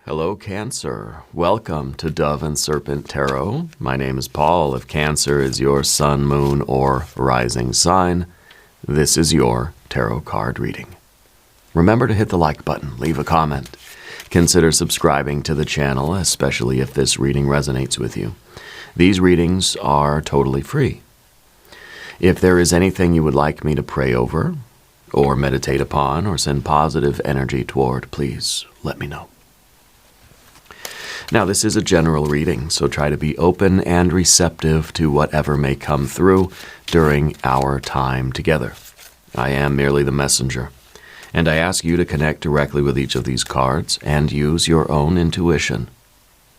Hello, Cancer. Welcome to Dove and Serpent Tarot. My name is Paul. If Cancer is your sun, moon, or rising sign, this is your tarot card reading. Remember to hit the like button, leave a comment. Consider subscribing to the channel, especially if this reading resonates with you. These readings are totally free. If there is anything you would like me to pray over, or meditate upon, or send positive energy toward, please let me know. Now, this is a general reading, so try to be open and receptive to whatever may come through during our time together. I am merely the messenger, and I ask you to connect directly with each of these cards and use your own intuition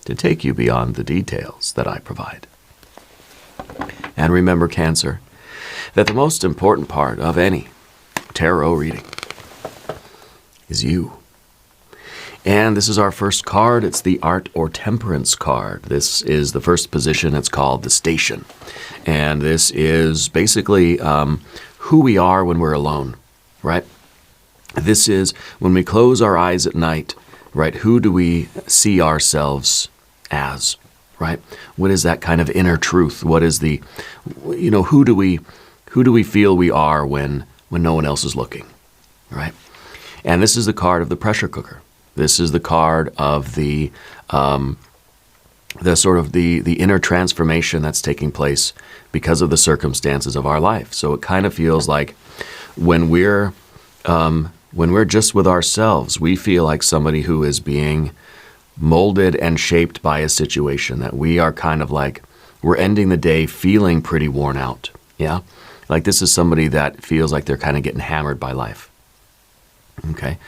to take you beyond the details that I provide. And remember, Cancer, that the most important part of any tarot reading is you. And this is our first card. It's the Art or Temperance card. This is the first position. It's called the Station. And this is basically who we are when we're alone, right? This is when we close our eyes at night, right? Who do we see ourselves as, right? What is that kind of inner truth? What is the, who do we feel we are when no one else is looking, right? And this is the card of the pressure cooker. This is the card of the sort of the inner transformation that's taking place because of the circumstances of our life. So it kind of feels like when we're just with ourselves, we feel like somebody who is being molded and shaped by a situation, that we are kind of like, we're ending the day feeling pretty worn out. Yeah, like this is somebody that feels like they're kind of getting hammered by life. Okay,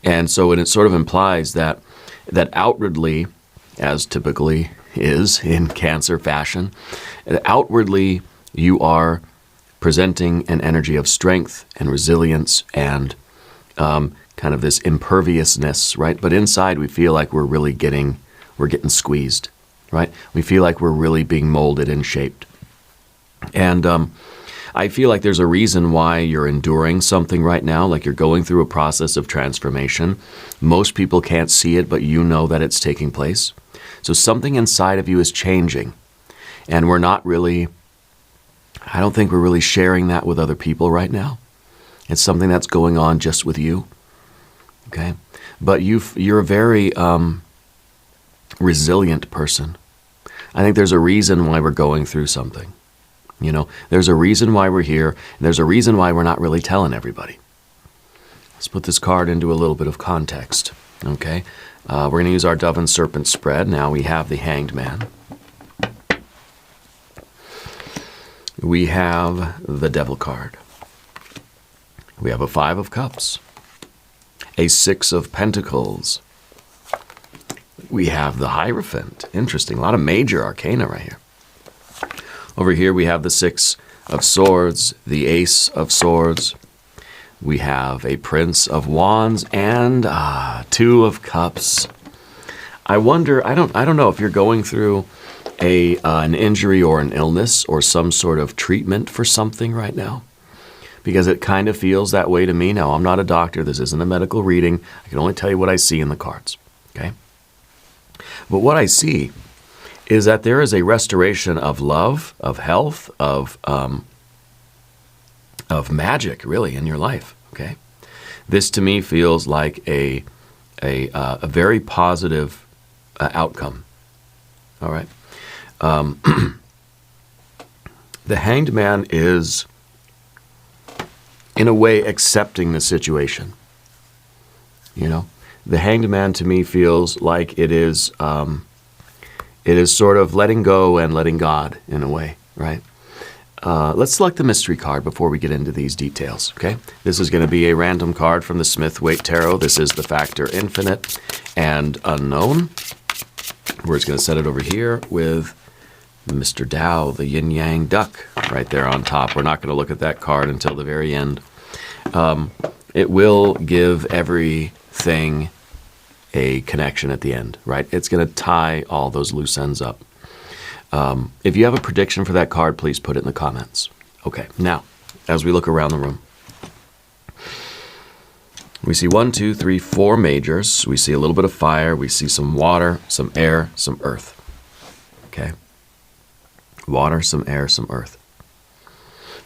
and so it sort of implies that outwardly, as typically is in Cancer fashion, outwardly you are presenting an energy of strength and resilience and kind of this imperviousness, right? But inside we feel like we're getting squeezed, right? We feel like we're really being molded and shaped. And I feel like there's a reason why you're enduring something right now, like you're going through a process of transformation. Most people can't see it, but you know that it's taking place. So something inside of you is changing. And I don't think we're really sharing that with other people right now. It's something that's going on just with you. Okay? But you're a very resilient person. I think there's a reason why we're going through something. There's a reason why we're here, and there's a reason why we're not really telling everybody. Let's put this card into a little bit of context, okay? We're going to use our Dove and Serpent spread. Now we have the Hanged Man. We have the Devil card. We have a Five of Cups. A Six of Pentacles. We have the Hierophant. Interesting, a lot of major arcana right here. Over here we have the Six of Swords, the Ace of Swords. We have a Prince of Wands and Two of Cups. I wonder, I don't know if you're going through an injury or an illness or some sort of treatment for something right now, because it kind of feels that way to me. Now, I'm not a doctor. This isn't a medical reading. I can only tell you what I see in the cards, okay? But what I see is that there is a restoration of love, of health, of magic, really, in your life. Okay, this to me feels like a very positive outcome. All right, the Hanged Man is, in a way, accepting the situation. The Hanged Man to me feels like it is. It is sort of letting go and letting God, in a way, right? Let's select the mystery card before we get into these details, okay? This is going to be a random card from the Smith-Waite Tarot. This is the factor Infinite and Unknown. We're just going to set it over here with Mr. Tao, the yin-yang duck, right there on top. We're not going to look at that card until the very end. It will give everything a connection at the end, right? It's going to tie all those loose ends up. If you have a prediction for that card, please put it in the comments. Okay, now, as we look around the room, We see 1, 2, 3, 4 majors. We see a little bit of fire. We see some water, some air, some earth. Okay? Water, some air, some earth.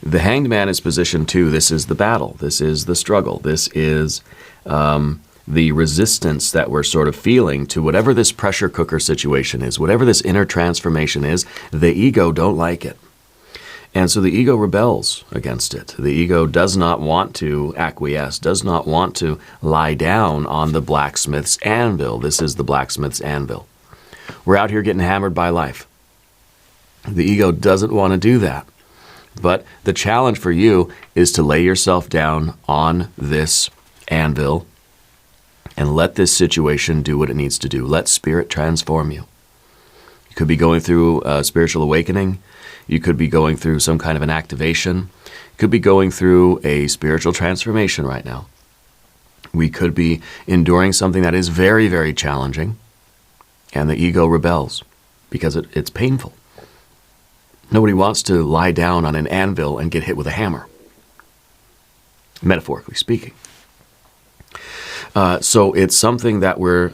The Hanged Man is position 2. This is the battle. This is the struggle. This is the resistance that we're sort of feeling to whatever this pressure cooker situation is, whatever this inner transformation is. The ego don't like it. And so the ego rebels against it. The ego does not want to acquiesce, does not want to lie down on the blacksmith's anvil. This is the blacksmith's anvil. We're out here getting hammered by life. The ego doesn't want to do that. But the challenge for you is to lay yourself down on this anvil and let this situation do what it needs to do. Let spirit transform you. You could be going through a spiritual awakening. You could be going through some kind of an activation. You could be going through a spiritual transformation right now. We could be enduring something that is very, very challenging, and the ego rebels because it's painful. Nobody wants to lie down on an anvil and get hit with a hammer, metaphorically speaking. So it's something that we're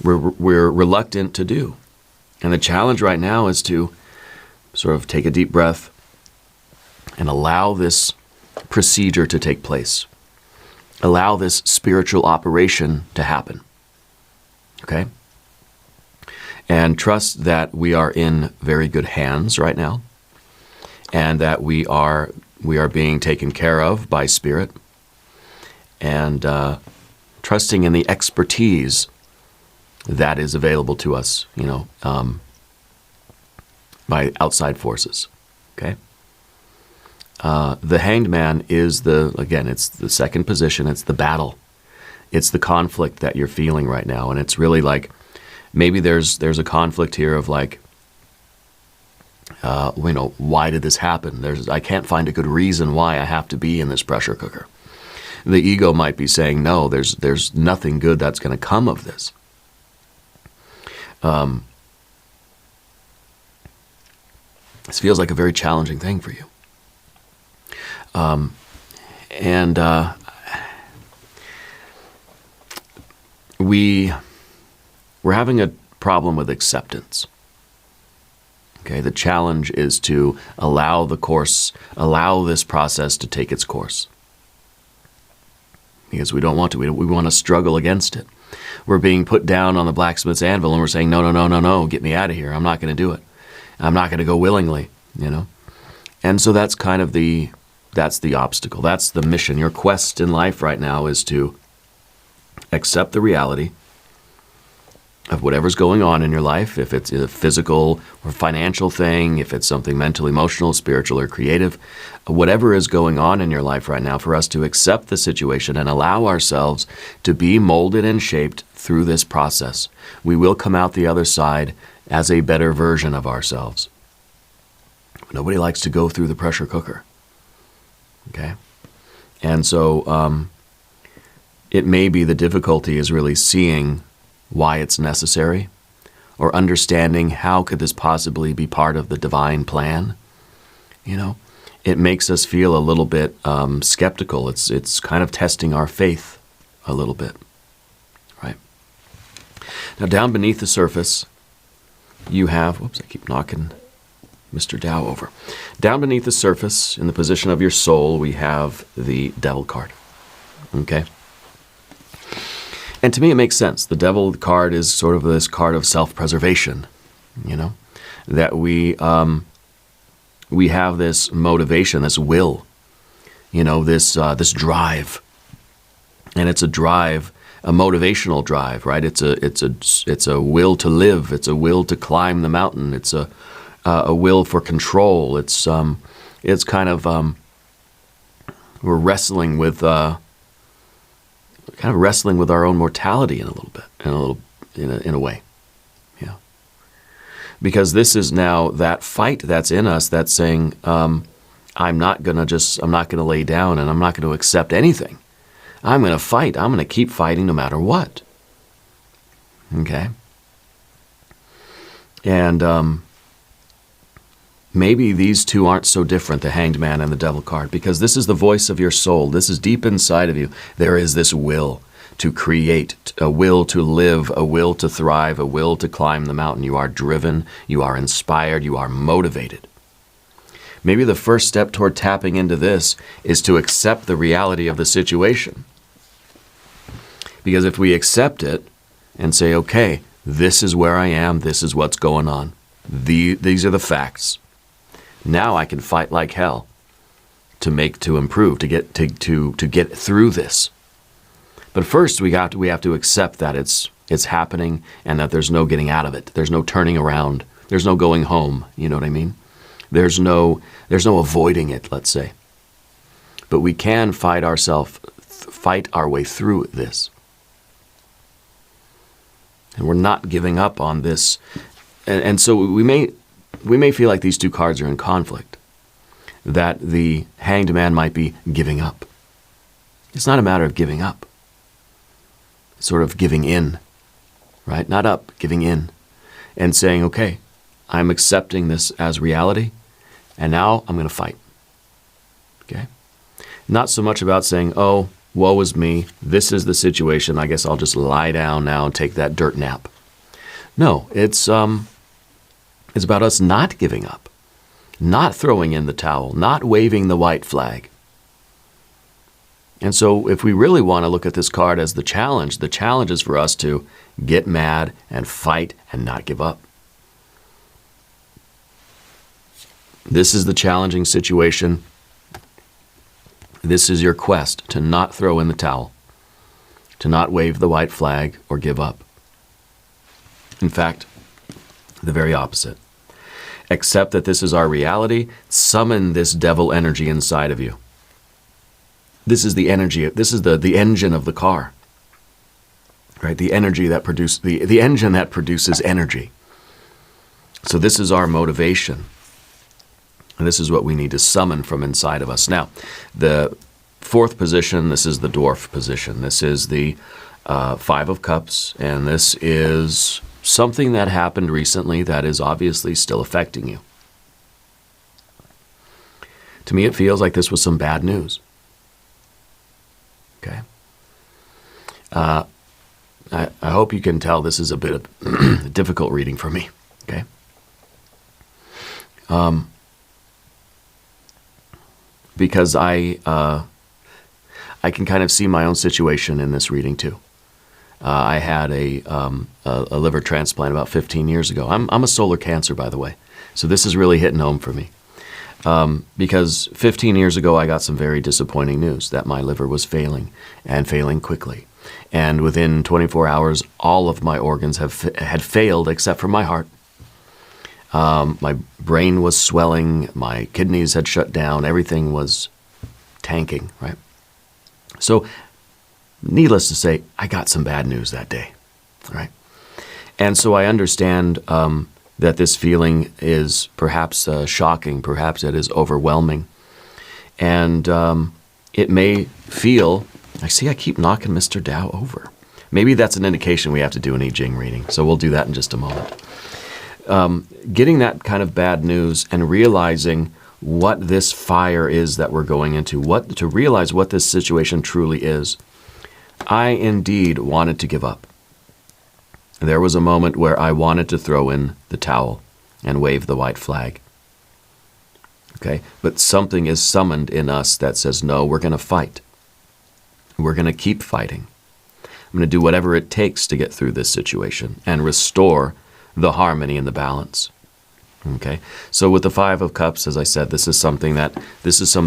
reluctant to do. And the challenge right now is to sort of take a deep breath and allow this procedure to take place. Allow this spiritual operation to happen. Okay? And trust that we are in very good hands right now, and that we are being taken care of by Spirit, and trusting in the expertise that is available to us, by outside forces. Okay? The Hanged Man is it's the second position. It's the battle. It's the conflict that you're feeling right now, and it's really like, maybe there's a conflict here of like, why did this happen? I can't find a good reason why I have to be in this pressure cooker. The ego might be saying, no, there's nothing good that's going to come of this. This feels like a very challenging thing for you. We're having a problem with acceptance. Okay, the challenge is to allow this process to take its course. Because we don't want to. We want to struggle against it. We're being put down on the blacksmith's anvil and we're saying, no, get me out of here. I'm not going to do it. I'm not going to go willingly, And so that's kind of that's the obstacle. That's the mission. Your quest in life right now is to accept the reality of whatever's going on in your life, if it's a physical or financial thing, if it's something mental, emotional, spiritual, or creative, whatever is going on in your life right now, for us to accept the situation and allow ourselves to be molded and shaped through this process. We will come out the other side as a better version of ourselves. Nobody likes to go through the pressure cooker. Okay? And so it may be the difficulty is really seeing why it's necessary, or understanding how could this possibly be part of the divine plan. It makes us feel a little bit skeptical. It's kind of testing our faith a little bit, right? Now down beneath the surface, you have, I keep knocking Mr. Dow over. Down beneath the surface, in the position of your soul, we have the Devil card. Okay? And to me, it makes sense. The Devil card is sort of this card of self-preservation, that we have this motivation, this will, this drive, and it's a drive, a motivational drive, right? It's a will to live. It's a will to climb the mountain. It's a will for control. It's kind of we're wrestling with. Kind of wrestling with our own mortality in a way, because this is now that fight that's in us that's saying, I'm not gonna lay down and I'm not going to accept anything. I'm going to fight. I'm going to keep fighting no matter what. Okay, and maybe these two aren't so different, the Hanged Man and the Devil card, because this is the voice of your soul. This is deep inside of you. There is this will to create, a will to live, a will to thrive, a will to climb the mountain. You are driven, you are inspired, you are motivated. Maybe the first step toward tapping into this is to accept the reality of the situation. Because if we accept it and say, okay, this is where I am, this is what's going on, these are the facts. Now I can fight like hell to improve, to get through this. But first we have to accept that it's happening and that there's no getting out of it. There's no turning around. There's no going home. You know what I mean? There's no avoiding it, let's say. But we can fight our way through this. And we're not giving up on this. And so we may feel like these two cards are in conflict, that the Hanged Man might be giving up. It's not a matter of giving up. It's sort of giving in, right? Not up, giving in. And saying, okay, I'm accepting this as reality, and now I'm going to fight. Okay? Not so much about saying, oh, woe is me, this is the situation, I guess I'll just lie down now and take that dirt nap. No, it's about us not giving up, not throwing in the towel, not waving the white flag. And so if we really want to look at this card as the challenge is for us to get mad and fight and not give up. This is the challenging situation. This is your quest to not throw in the towel, to not wave the white flag or give up. In fact, the very opposite. Accept that this is our reality. Summon this devil energy inside of you. This is the energy, this is the engine of the car. Right? The energy that the engine that produces energy. So this is our motivation. And this is what we need to summon from inside of us. Now, the fourth position, this is the Dwarf position. This is the Five of Cups, and this is something that happened recently that is obviously still affecting you. To me, it feels like this was some bad news. Okay? I hope you can tell this is a bit of a difficult reading for me. Okay? Because I can kind of see my own situation in this reading too. I had a liver transplant about 15 years ago. I'm a solar Cancer, by the way, so this is really hitting home for me. Because 15 years ago, I got some very disappointing news that my liver was failing, and failing quickly. And within 24 hours, all of my organs had failed except for my heart. My brain was swelling, my kidneys had shut down, everything was tanking, right? So, needless to say, I got some bad news that day, right? And so I understand that this feeling is perhaps shocking, perhaps it is overwhelming. And it may feel, I keep knocking Mr. Dow over. Maybe that's an indication we have to do an I Ching reading, so we'll do that in just a moment. Getting that kind of bad news and realizing what this fire is that we're going into, to realize what this situation truly is. I indeed wanted to give up. There was a moment where I wanted to throw in the towel and wave the white flag. Okay? But something is summoned in us that says, no, we're going to fight. We're going to keep fighting. I'm going to do whatever it takes to get through this situation and restore the harmony and the balance. Okay? So with the Five of Cups, as I said, this is some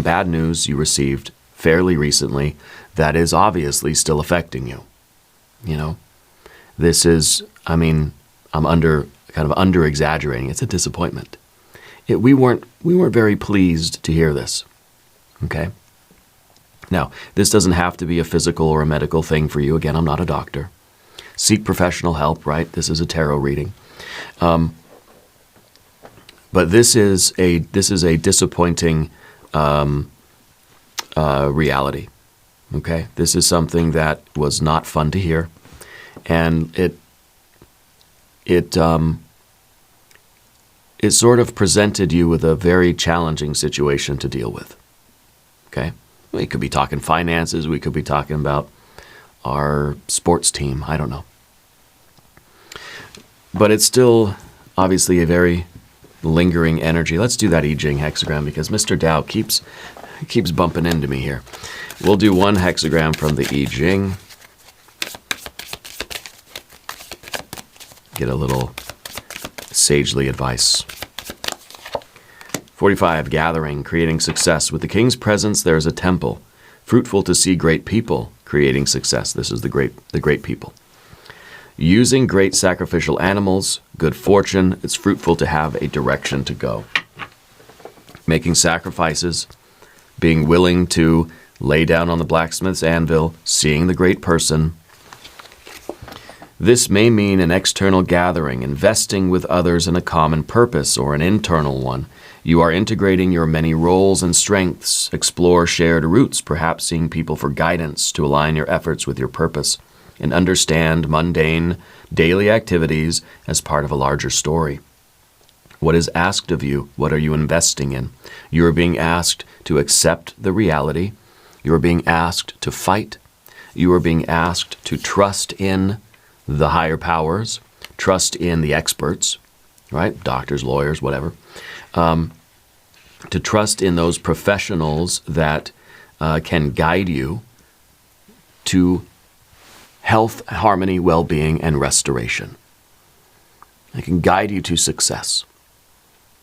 bad news you received fairly recently that is obviously still affecting you. You know? This is, I'm under exaggerating. It's a disappointment. We weren't very pleased to hear this. Okay? Now, this doesn't have to be a physical or a medical thing for you. Again, I'm not a doctor. Seek professional help, right? This is a tarot reading. But this is a disappointing reality. Okay? This is something that was not fun to hear. And it it sort of presented you with a very challenging situation to deal with. Okay? We could be talking finances. We could be talking about our sports team. I don't know. But it's still obviously a very lingering energy. Let's do that Jing hexagram because Mr. Tao keeps bumping into me here. We'll do one hexagram from the Jing. Get a little sagely advice. 45, gathering, creating success. With the king's presence, there is a temple. Fruitful to see great people creating success. This is the great people. Using great sacrificial animals, good fortune. It's fruitful to have a direction to go. Making sacrifices, being willing to lay down on the blacksmith's anvil, seeing the great person. This may mean an external gathering, investing with others in a common purpose or an internal one. You are integrating your many roles and strengths. Explore shared routes, perhaps seeing people for guidance to align your efforts with your purpose, and understand mundane, daily activities as part of a larger story. What is asked of you? What are you investing in? You are being asked to accept the reality. You are being asked to fight. You are being asked to trust in the higher powers, trust in the experts, right? Doctors, lawyers, whatever. To trust in those professionals that can guide you to health, harmony, well-being, and restoration. They can guide you to success.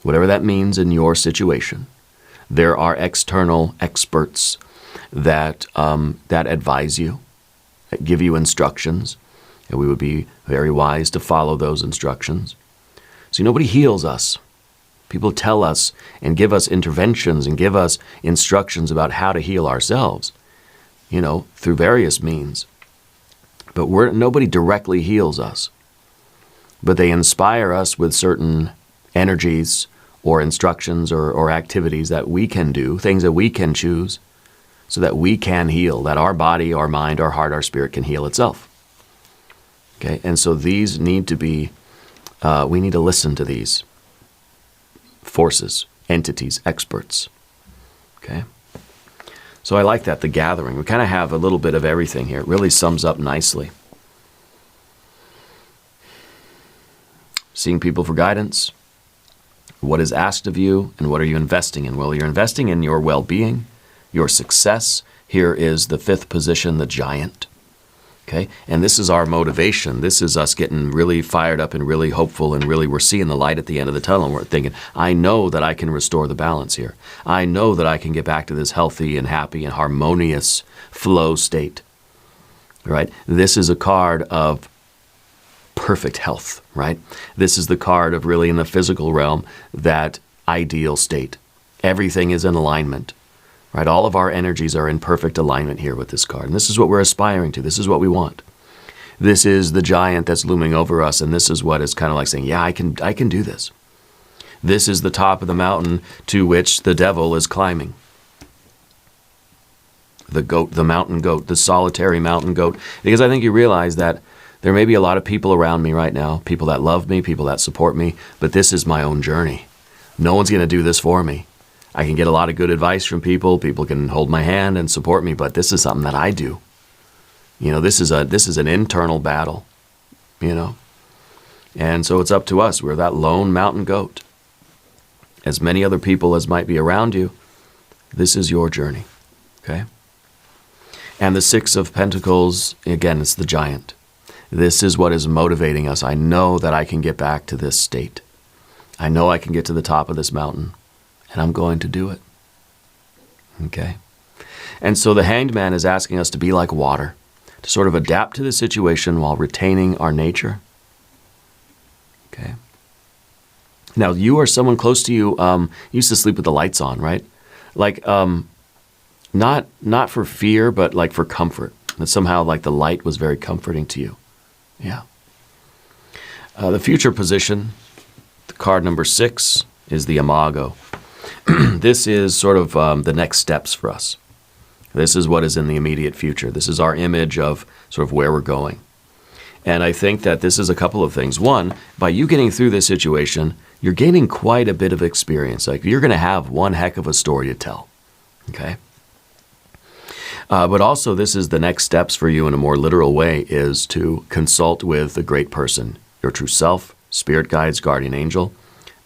Whatever that means in your situation, there are external experts that advise you, that give you instructions, and we would be very wise to follow those instructions. See, nobody heals us. People tell us and give us interventions and give us instructions about how to heal ourselves, through various means. But nobody directly heals us. But they inspire us with certain energies or instructions or activities that we can do, things that we can choose, so that we can heal, that our body, our mind, our heart, our spirit can heal itself. Okay, and so these need to be, we need to listen to these forces, entities, experts. Okay? So I like that, the gathering. We kind of have a little bit of everything here. It really sums up nicely. Seeing people for guidance. What is asked of you and what are you investing in? Well, you're investing in your well-being, your success. Here is the fifth position, the giant. Okay? And this is our motivation. This is us getting really fired up and really hopeful and really we're seeing the light at the end of the tunnel. And we're thinking, I know that I can restore the balance here. I know that I can get back to this healthy and happy and harmonious flow state. Right? This is a card of perfect health, right? This is the card of really in the physical realm, that ideal state. Everything is in alignment. Right? All of our energies are in perfect alignment here with this card. And this is what we're aspiring to. This is what we want. This is the giant that's looming over us. And this is what is kind of like saying, yeah, I can do this. This is the top of the mountain to which the devil is climbing. The goat, the mountain goat, the solitary mountain goat. Because I think you realize that there may be a lot of people around me right now, people that love me, people that support me, but this is my own journey. No one's going to do this for me. I can get a lot of good advice from people. People can hold my hand and support me, but this is something that I do. This is an internal battle, And so it's up to us. We're that lone mountain goat. As many other people as might be around you, this is your journey, okay? And the Six of Pentacles, again, it's the giant. This is what is motivating us. I know that I can get back to this state. I know I can get to the top of this mountain. And I'm going to do it. Okay? And so the Hanged Man is asking us to be like water, to sort of adapt to the situation while retaining our nature. Okay? Now, you or someone close to you used to sleep with the lights on, right? Like, not for fear, but like for comfort. That somehow like the light was very comforting to you. Yeah. The future position, the card number 6, is the Imago. This is sort of the next steps for us. This is what is in the immediate future. This is our image of sort of where we're going. And I think that this is a couple of things. One, by you getting through this situation, you're gaining quite a bit of experience. Like, you're going to have one heck of a story to tell. Okay? But also, this is the next steps for you in a more literal way, is to consult with a great person, your true self, spirit guides, guardian angel,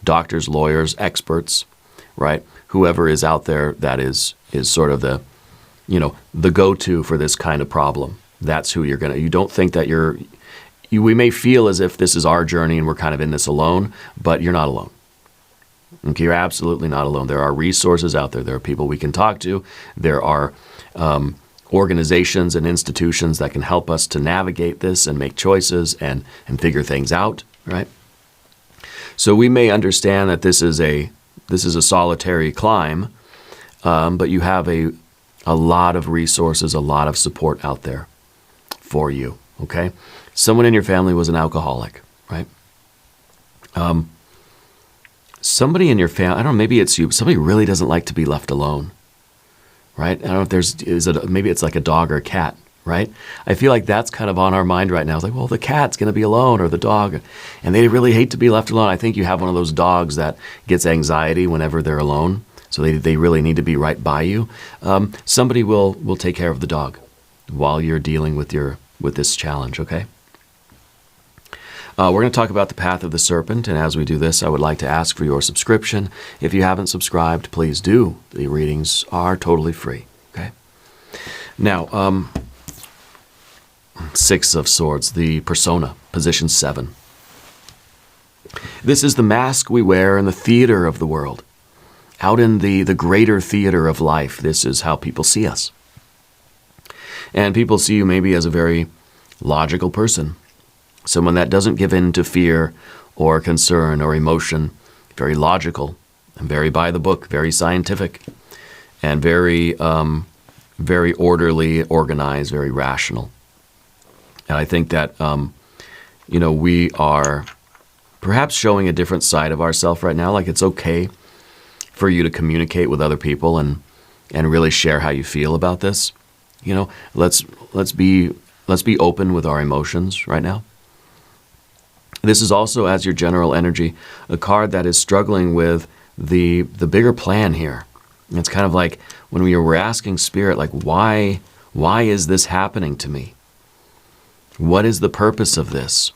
doctors, lawyers, experts, right? Whoever is out there that is sort of the, the go-to for this kind of problem. That's who you're going to, you don't think that we may feel as if this is our journey and we're kind of in this alone, but you're not alone. Okay, you're absolutely not alone. There are resources out there. There are people we can talk to. There are organizations and institutions that can help us to navigate this and make choices and figure things out, right? So we may understand that this is a solitary climb, but you have a lot of resources, a lot of support out there for you, okay? Someone in your family was an alcoholic, right? Somebody in your family, I don't know, maybe it's you, somebody really doesn't like to be left alone, right? I don't know if maybe it's like a dog or a cat, right? I feel like that's kind of on our mind right now. It's like, well, the cat's going to be alone, or the dog, and they really hate to be left alone. I think you have one of those dogs that gets anxiety whenever they're alone, so they really need to be right by you. Somebody will take care of the dog while you're dealing with this challenge, okay? We're going to talk about the path of the serpent, and as we do this, I would like to ask for your subscription. If you haven't subscribed, please do. The readings are totally free, okay? Now, Six of Swords, the persona, position 7. This is the mask we wear in the theater of the world. Out in the greater theater of life, this is how people see us. And people see you maybe as a very logical person, someone that doesn't give in to fear or concern or emotion, very logical and very by the book, very scientific, and very orderly, organized, very rational. And I think that, we are perhaps showing a different side of ourselves right now. Like, it's okay for you to communicate with other people and really share how you feel about this. Let's be open with our emotions right now. This is also, as your general energy, a card that is struggling with the bigger plan here. And it's kind of like when we were asking Spirit, like, why is this happening to me? What is the purpose of this?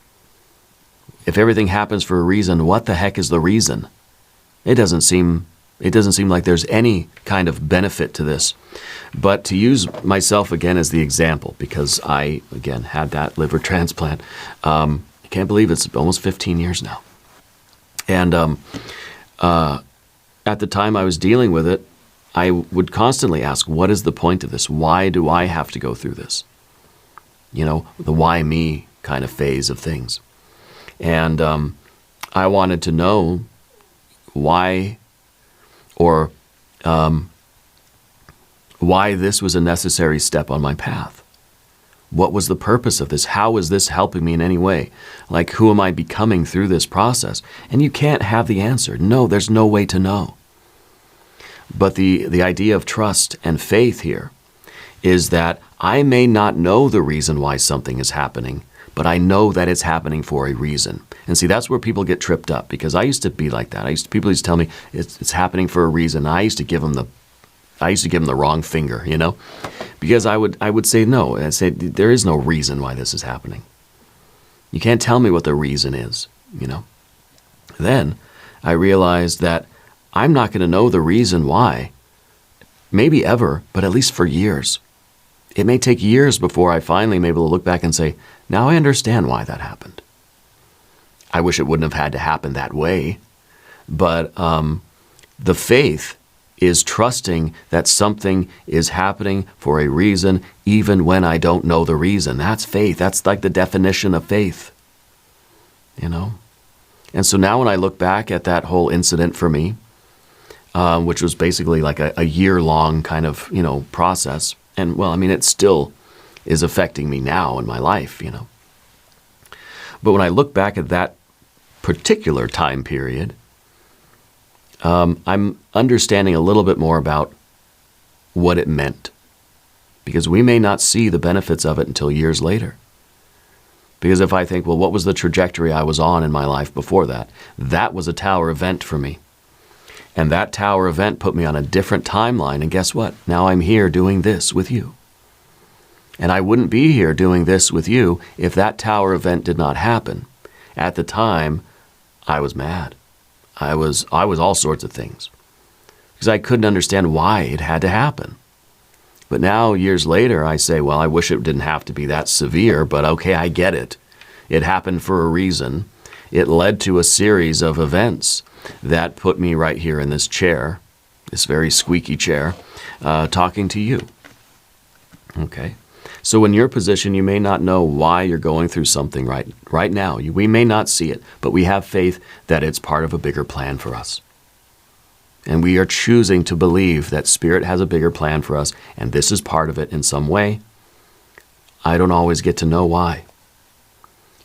If everything happens for a reason, what the heck is the reason? It doesn't seem like there's any kind of benefit to this. But to use myself again as the example, because I, again, had that liver transplant, I can't believe it's almost 15 years now. And at the time I was dealing with it, I would constantly ask, what is the point of this? Why do I have to go through this? The why me kind of phase of things. And I wanted to know why, or why this was a necessary step on my path. What was the purpose of this? How is this helping me in any way? Like, who am I becoming through this process? And you can't have the answer. No, there's no way to know. But the idea of trust and faith here is that I may not know the reason why something is happening, but I know that it's happening for a reason. And see, that's where people get tripped up, because I used to be like that. People used to tell me it's happening for a reason. I used to give them the wrong finger, because I would say no. I'd say there is no reason why this is happening. You can't tell me what the reason is, Then I realized that I'm not going to know the reason why, maybe ever, but at least for years. It may take years before I finally am able to look back and say, now I understand why that happened. I wish it wouldn't have had to happen that way, but the faith is trusting that something is happening for a reason, even when I don't know the reason. That's faith. That's like the definition of faith, And so now when I look back at that whole incident for me, which was basically like a year-long kind of, process, and it still is affecting me now in my life, But when I look back at that particular time period, I'm understanding a little bit more about what it meant, because we may not see the benefits of it until years later. Because if I think, well, what was the trajectory I was on in my life before that? That was a tower event for me. And that tower event put me on a different timeline. And guess what? Now I'm here doing this with you. And I wouldn't be here doing this with you if that tower event did not happen. At the time, I was mad. I was all sorts of things. Because I couldn't understand why it had to happen. But now, years later, I say, well, I wish it didn't have to be that severe, but okay, I get it. It happened for a reason. It led to a series of events that put me right here in this chair, this very squeaky chair, talking to you. Okay? So in your position, you may not know why you're going through something right now. We may not see it, but we have faith that it's part of a bigger plan for us. And we are choosing to believe that Spirit has a bigger plan for us, and this is part of it in some way. I don't always get to know why.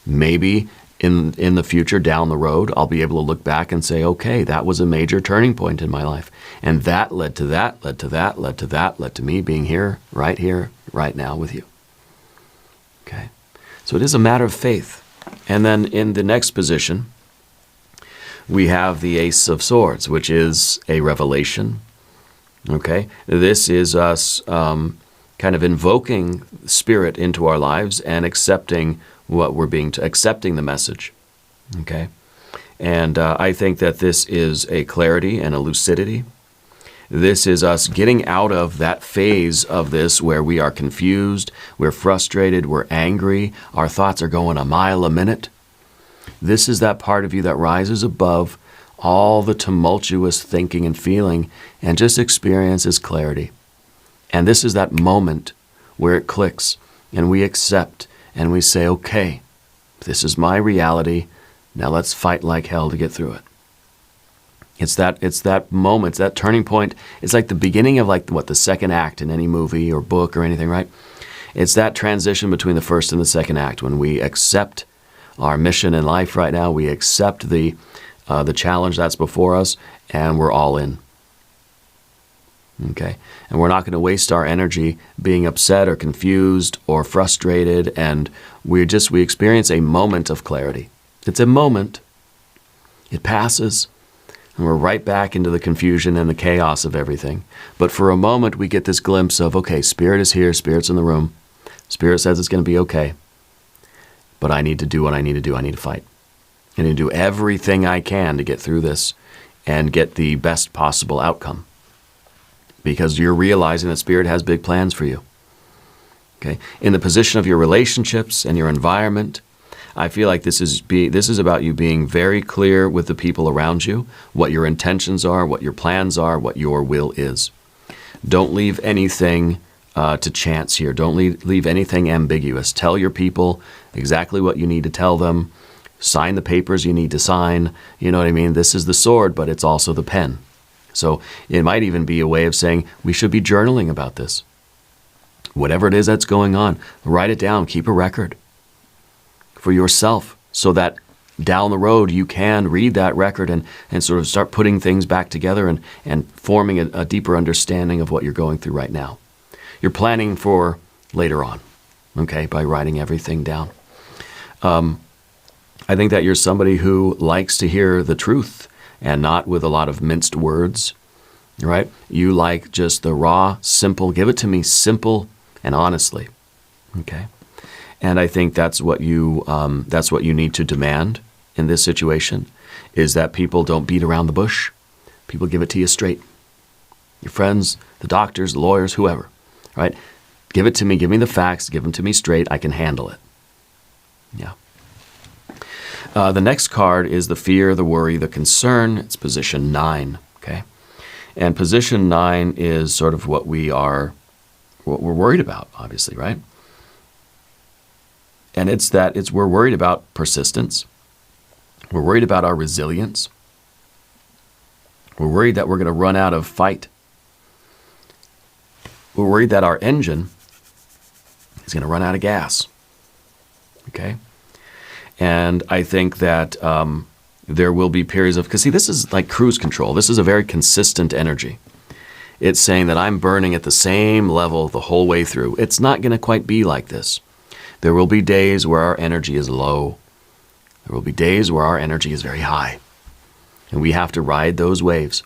Maybe in the future, down the road, I'll be able to look back and say, okay, that was a major turning point in my life. And that led to that, led to that, led to that, led to me being here, right now with you. Okay? So it is a matter of faith. And then in the next position, we have the Ace of Swords, which is a revelation. Okay? This is us kind of invoking Spirit into our lives and accepting what we're accepting the message. Okay? And I think that this is a clarity and a lucidity. This is us getting out of that phase of this where we are confused, we're frustrated, we're angry, our thoughts are going a mile a minute. This is that part of you that rises above all the tumultuous thinking and feeling and just experiences clarity. And this is that moment where it clicks and we accept and we say, okay, this is my reality. Now let's fight like hell to get through it. It's that moment, it's that turning point. It's like the beginning of the second act in any movie or book or anything, right? It's that transition between the first and the second act when we accept our mission in life right now. We accept the challenge that's before us, and we're all in. Okay? And we're not going to waste our energy being upset or confused or frustrated, and we experience a moment of clarity. It's a moment. It passes, and we're right back into the confusion and the chaos of everything. But for a moment, we get this glimpse of, okay, Spirit is here, Spirit's in the room. Spirit says it's going to be okay. But I need to do what I need to do. I need to fight. I need to do everything I can to get through this and get the best possible outcome. Because you're realizing that Spirit has big plans for you. Okay? In the position of your relationships and your environment, I feel like this is about you being very clear with the people around you, what your intentions are, what your plans are, what your will is. Don't leave anything to chance here. Don't leave anything ambiguous. Tell your people exactly what you need to tell them. Sign the papers you need to sign. You know what I mean? This is the sword, but it's also the pen. So it might even be a way of saying we should be journaling about this. Whatever it is that's going on, write it down. Keep a record for yourself so that down the road you can read that record and sort of start putting things back together and forming a deeper understanding of what you're going through right now. You're planning for later on, okay, by writing everything down. I think that you're somebody who likes to hear the truth and not with a lot of minced words, right? You like just the raw, simple, give it to me simple and honestly, okay? And I think that's what you need to demand in this situation, is that people don't beat around the bush. People give it to you straight. Your friends, the doctors, the lawyers, whoever, right? Give it to me, give me the facts, give them to me straight, I can handle it. Yeah. The next card is the fear, the worry, the concern. It's position 9, okay? And position 9 is sort of what we're worried about, obviously, right? And we're worried about persistence. We're worried about our resilience. We're worried that we're going to run out of fight. We're worried that our engine is going to run out of gas. Okay? And I think that there will be periods of, because see, this is like cruise control. This is a very consistent energy. It's saying that I'm burning at the same level the whole way through. It's not going to quite be like this. There will be days where our energy is low. There will be days where our energy is very high. And we have to ride those waves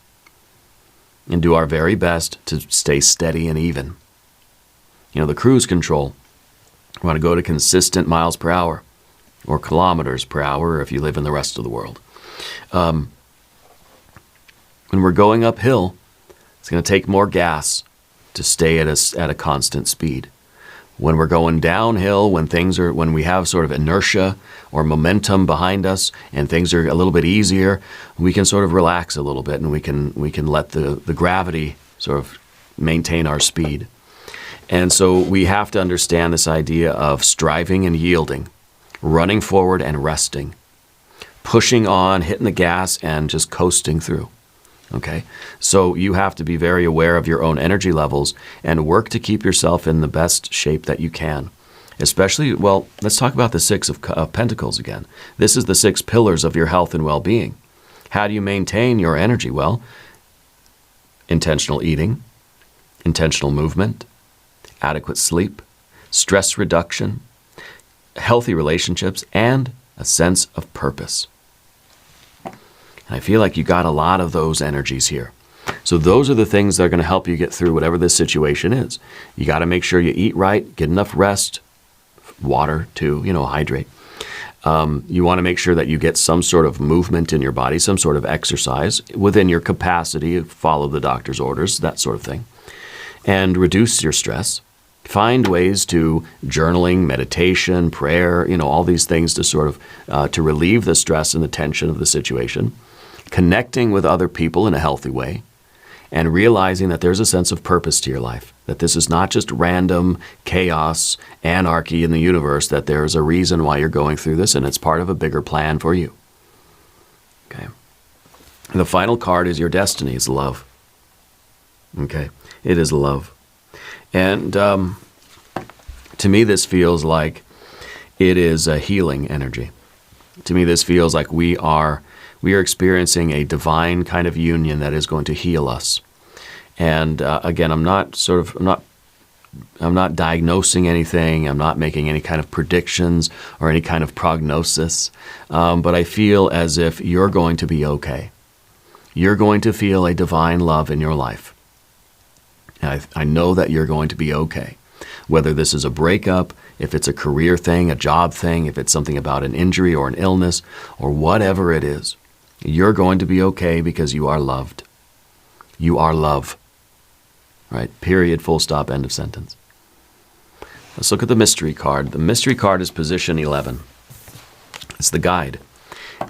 and do our very best to stay steady and even. You know, the cruise control, we want to go to consistent miles per hour or kilometers per hour if you live in the rest of the world. When we're going uphill, it's going to take more gas to stay at a constant speed. When we're going downhill, when we have sort of inertia or momentum behind us and things are a little bit easier, we can sort of relax a little bit and we can let the gravity sort of maintain our speed. And so we have to understand this idea of striving and yielding, running forward and resting, pushing on, hitting the gas and just coasting through. Okay, so you have to be very aware of your own energy levels and work to keep yourself in the best shape that you can. Especially, well, let's talk about the Six of Pentacles again. This is the 6 pillars of your health and well-being. How do you maintain your energy? Well, intentional eating, intentional movement, adequate sleep, stress reduction, healthy relationships, and a sense of purpose. And I feel like you got a lot of those energies here. So those are the things that are going to help you get through whatever this situation is. You got to make sure you eat right, get enough rest, water too, hydrate. You want to make sure that you get some sort of movement in your body, some sort of exercise within your capacity, follow the doctor's orders, that sort of thing. And reduce your stress. Find ways to journaling, meditation, prayer, all these things to sort of to relieve the stress and the tension of the situation. Connecting with other people in a healthy way, and realizing that there's a sense of purpose to your life, that this is not just random chaos, anarchy in the universe, that there's a reason why you're going through this, and it's part of a bigger plan for you. Okay. And the final card is your destiny, is love. Okay. It is love. And to me, this feels like it is a healing energy. To me, this feels like we are experiencing a divine kind of union that is going to heal us. And again, I'm not diagnosing anything. I'm not making any kind of predictions or any kind of prognosis. But I feel as if you're going to be okay. You're going to feel a divine love in your life. And I know that you're going to be okay. Whether this is a breakup, if it's a career thing, a job thing, if it's something about an injury or an illness, or whatever it is, you're going to be okay because you are loved. You are love. Right? Period, full stop, end of sentence. Let's look at the mystery card. The mystery card is position 11. It's the guide.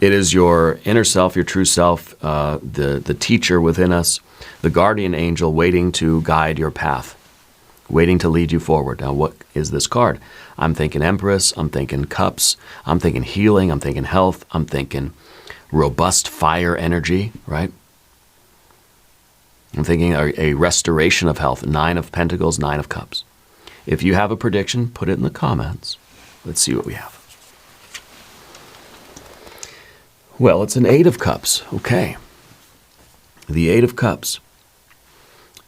It is your inner self, your true self, the teacher within us, the guardian angel waiting to guide your path, waiting to lead you forward. Now, what is this card? I'm thinking Empress, I'm thinking Cups, I'm thinking healing, I'm thinking health, I'm thinking robust fire energy, right? I'm thinking a restoration of health, 9 of Pentacles, 9 of Cups. If you have a prediction, put it in the comments. Let's see what we have. Well, it's an 8 of Cups. Okay. The 8 of Cups.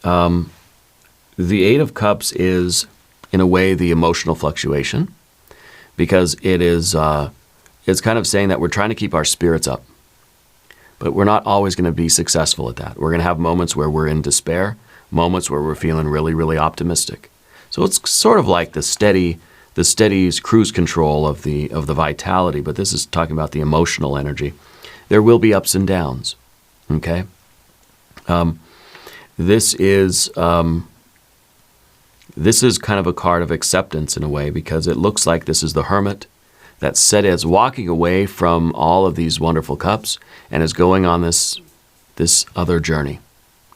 The 8 of Cups is, in a way, the emotional fluctuation, because it's kind of saying that we're trying to keep our spirits up. But we're not always going to be successful at that. We're going to have moments where we're in despair, moments where we're feeling really, really optimistic. So it's sort of like the steady cruise control of the vitality, but this is talking about the emotional energy. There will be ups and downs. Okay? This is kind of a card of acceptance in a way, because it looks like this is the Hermit that said is walking away from all of these wonderful cups and is going on this other journey,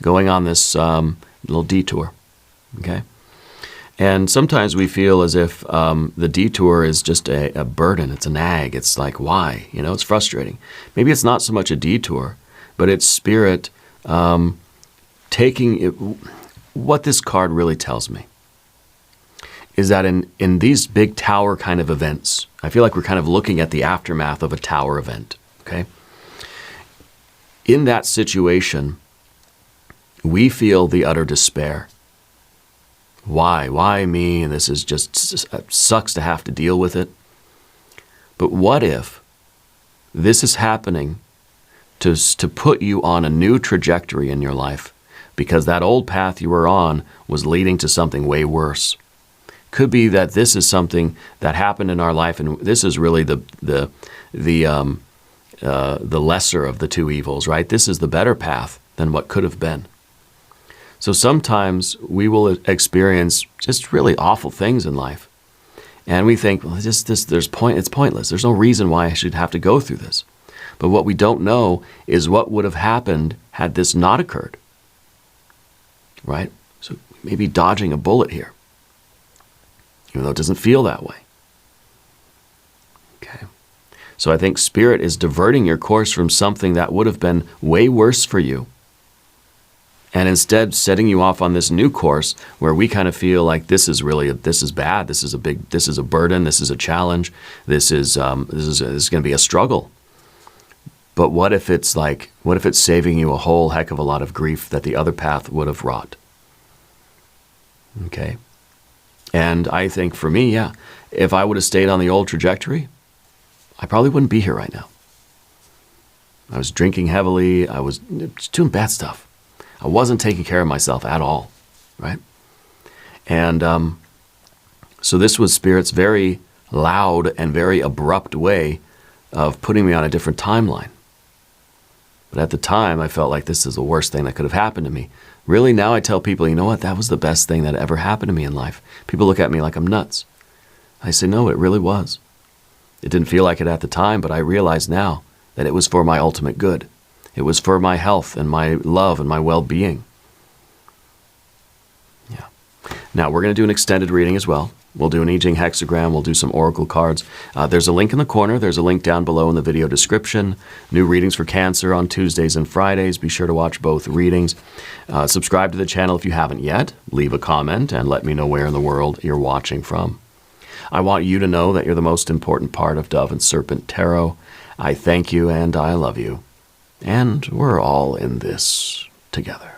going on this little detour. Okay? And sometimes we feel as if the detour is just a burden. It's a nag. It's like, why? It's frustrating. Maybe it's not so much a detour, but it's spirit taking it. What this card really tells me is that in these big tower kind of events, I feel like we're kind of looking at the aftermath of a tower event, okay? In that situation, we feel the utter despair. Why me? And this is just sucks to have to deal with it. But what if this is happening to put you on a new trajectory in your life because that old path you were on was leading to something way worse? Could be that this is something that happened in our life, and this is really the lesser of the two evils, right? This is the better path than what could have been. So sometimes we will experience just really awful things in life, and we think, well, it's pointless. There's no reason why I should have to go through this. But what we don't know is what would have happened had this not occurred, right? So maybe dodging a bullet here, even though it doesn't feel that way. Okay. So I think Spirit is diverting your course from something that would have been way worse for you, and instead setting you off on this new course where we kind of feel like this is bad, this is a burden, this is a challenge, this is going to be a struggle. But what if it's saving you a whole heck of a lot of grief that the other path would have wrought? Okay. And I think for me, yeah, if I would have stayed on the old trajectory, I probably wouldn't be here right now. I was drinking heavily. I was doing bad stuff. I wasn't taking care of myself at all, right? And so this was Spirit's very loud and very abrupt way of putting me on a different timeline. But at the time, I felt like this is the worst thing that could have happened to me. Really, now I tell people, you know what? That was the best thing that ever happened to me in life. People look at me like I'm nuts. I say, no, it really was. It didn't feel like it at the time, but I realize now that it was for my ultimate good. It was for my health and my love and my well-being. Yeah. Now, we're going to do an extended reading as well. We'll do an Jing hexagram. We'll do some oracle cards. There's a link in the corner. There's a link down below in the video description. New readings for Cancer on Tuesdays and Fridays. Be sure to watch both readings. Subscribe to the channel if you haven't yet. Leave a comment and let me know where in the world you're watching from. I want you to know that you're the most important part of Dove and Serpent Tarot. I thank you and I love you. And we're all in this together.